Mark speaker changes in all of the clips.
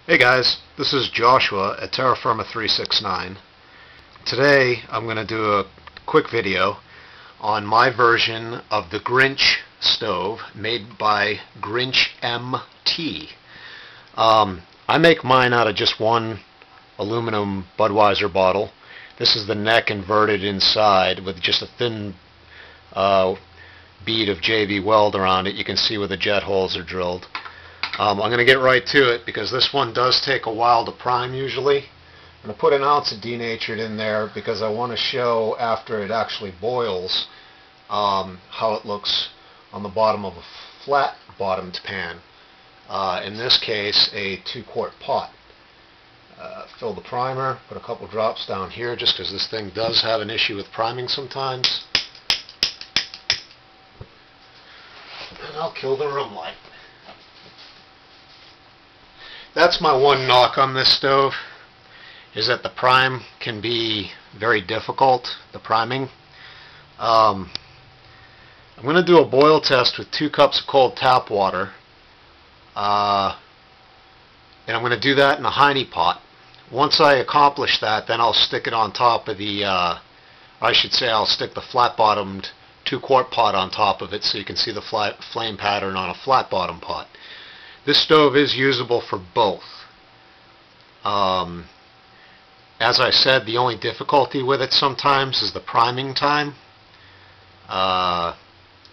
Speaker 1: Hey guys, this is Joshua at Terra Firma 369. Today I'm going to do a quick video on my version of the Grinch stove made by Grinch MT. I make mine out of just one aluminum Budweiser bottle. This is the neck inverted inside with just a thin bead of JV weld around it. You can see where the jet holes are drilled. I'm going to get right to it because this one does take a while to prime usually. I'm going to put an ounce of denatured in there because I want to show after it actually boils how it looks on the bottom of a flat bottomed pan. In this case a 2-quart pot. Fill the primer, put a couple drops down here just because this thing does have an issue with priming sometimes. And I'll kill the room light. That's my one knock on this stove, is that the prime can be very difficult, the priming. I'm going to do a boil test with 2 cups of cold tap water, and I'm going to do that in a Heiney Pot. Once I accomplish that, then I'll stick it on top of the, I'll stick the flat-bottomed 2-quart pot on top of it so you can see the flame pattern on a flat-bottom pot. This stove is usable for both. As I said, the only difficulty with it sometimes is the priming time.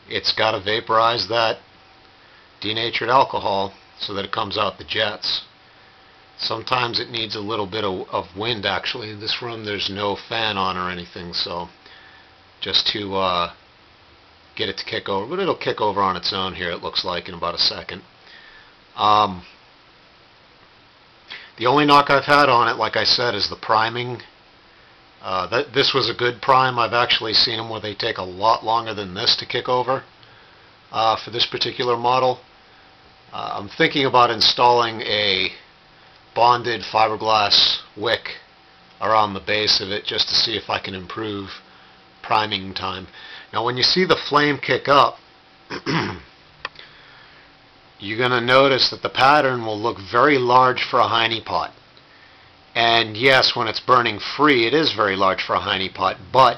Speaker 1: It's got to vaporize that denatured alcohol so that it comes out the jets. Sometimes it needs a little bit of wind actually. In this room there's no fan on or anything, so just to get it to kick over. But it'll kick over on its own here, it looks like, in about a second. The only knock I've had on it, like I said, is the priming. This was a good prime. I've actually seen them where they take a lot longer than this to kick over for this particular model. I'm thinking about installing a bonded fiberglass wick around the base of it just to see if I can improve priming time. Now when you see the flame kick up, you're going to notice that the pattern will look very large for a Heiney Pot. And yes, when it's burning free, it is very large for a Heiney Pot, but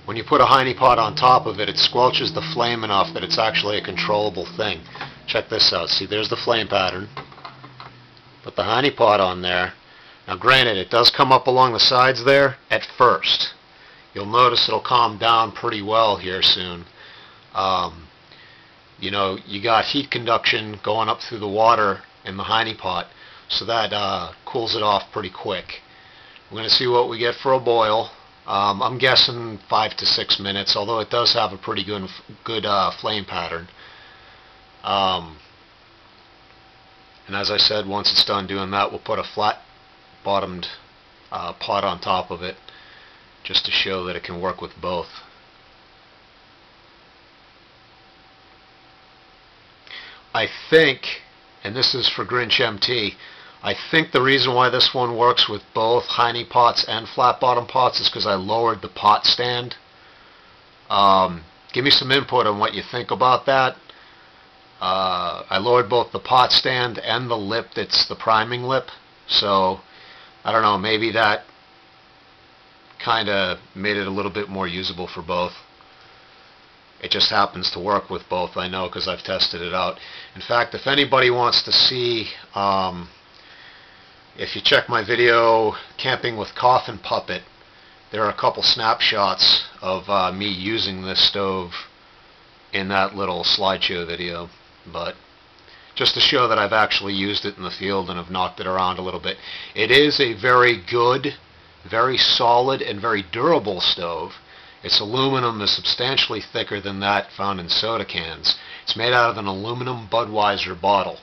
Speaker 1: when you put a Heiney Pot on top of it, it squelches the flame enough that it's actually a controllable thing. Check this out. See, there's the flame pattern. Put the Heiney Pot on there. Now granted, it does come up along the sides there at first. You'll notice it'll calm down pretty well here soon. You know, you got heat conduction going up through the water in the Heiney Pot, so that cools it off pretty quick. We're going to see what we get for a boil. I'm guessing 5 to 6 minutes, although it does have a pretty good flame pattern. And as I said, once it's done doing that, we'll put a flat-bottomed pot on top of it, just to show that it can work with both. I think, and this is for Grinch MT, I think the reason why this one works with both Heiney Pots and flat bottom pots is because I lowered the pot stand. Give me some input on what you think about that. I lowered both the pot stand and the lip that's the priming lip, so I don't know, maybe that kind of made it a little bit more usable for both. It just happens to work with both, I know, because I've tested it out. In fact, if anybody wants to see, if you check my video, Camping with Coffin Puppet, there are a couple snapshots of me using this stove in that little slideshow video. But just to show that I've actually used it in the field and have knocked it around a little bit. It is a very good, very solid, and very durable stove. Its aluminum is substantially thicker than that found in soda cans. It's made out of an aluminum Budweiser bottle.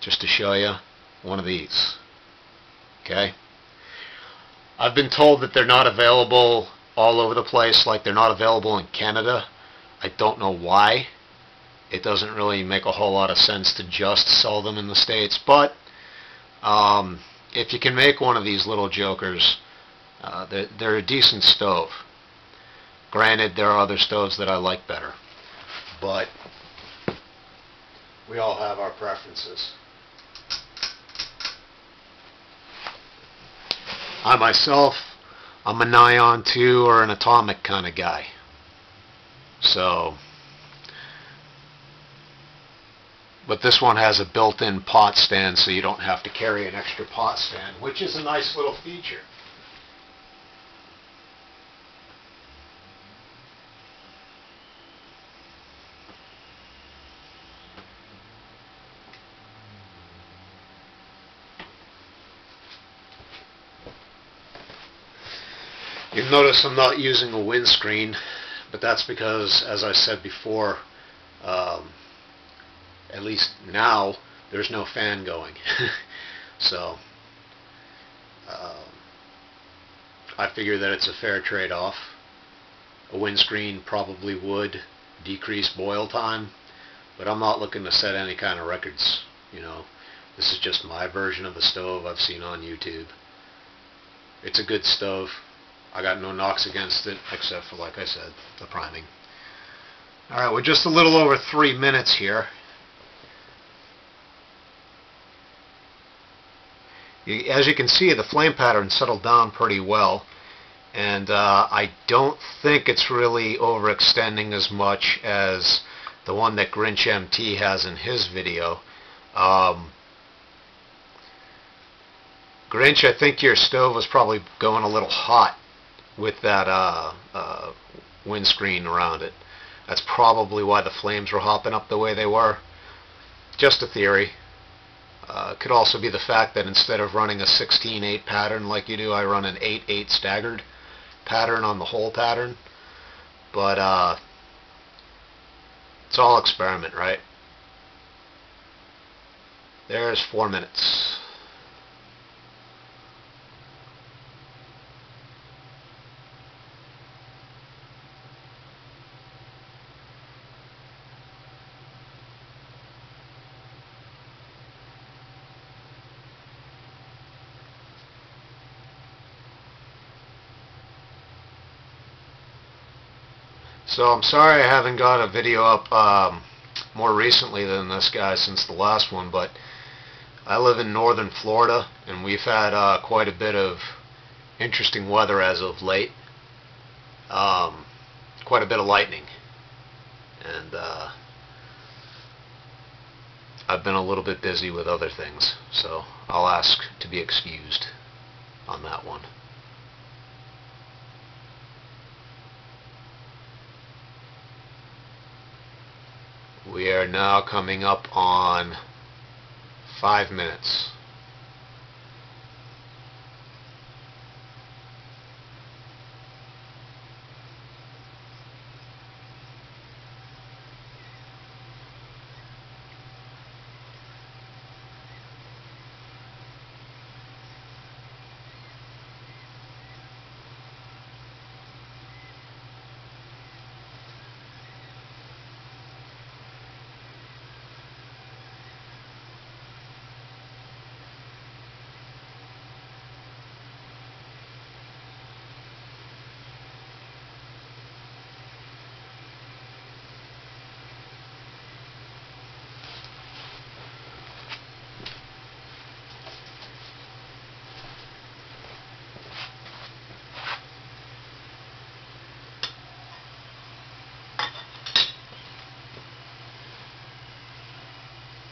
Speaker 1: Just to show you one of these. Okay. I've been told that they're not available all over the place, like they're not available in Canada. I don't know why. It doesn't really make a whole lot of sense to just sell them in the States, but if you can make one of these little jokers, they're a decent stove. Granted, there are other stoves that I like better, but we all have our preferences. I myself, I'm a Nyon 2 or an atomic kind of guy. So, but this one has a built-in pot stand, so you don't have to carry an extra pot stand, which is a nice little feature. You'll notice I'm not using a windscreen, but that's because, as I said before, at least now, there's no fan going. So, I figure that it's a fair trade-off. A windscreen probably would decrease boil time, but I'm not looking to set any kind of records. You know, this is just my version of the stove I've seen on YouTube. It's a good stove. I got no knocks against it, except for, like I said, the priming. Alright, we're just a little over 3 minutes here. As you can see, the flame pattern settled down pretty well, and I don't think it's really overextending as much as the one that Grinch MT has in his video. Grinch, I think your stove was probably going a little hot with that windscreen around it. That's probably why the flames were hopping up the way they were. Just a theory. Could also be the fact that instead of running a 16-8 pattern like you do, I run an 8-8 staggered pattern on the whole pattern. But it's all experiment, right? There's 4 minutes. So I'm sorry I haven't got a video up more recently than this guy since the last one, but I live in northern Florida and we've had quite a bit of interesting weather as of late. Quite a bit of lightning, and I've been a little bit busy with other things, so I'll ask to be excused on that one. We are now coming up on 5 minutes.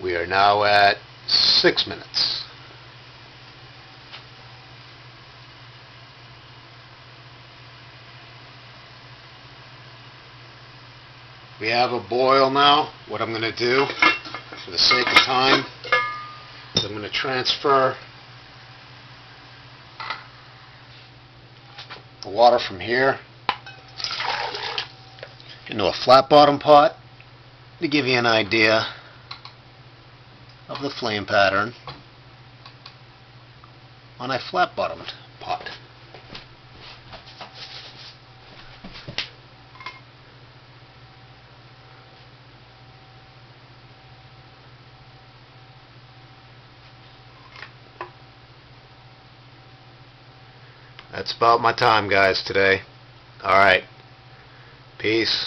Speaker 1: We are now at 6 minutes. We have a boil now. What I'm going to do, for the sake of time, is I'm going to transfer the water from here into a flat bottom pot to give you an idea of the flame pattern on a flat bottomed pot. That's about my time, guys, today. Alright. Peace.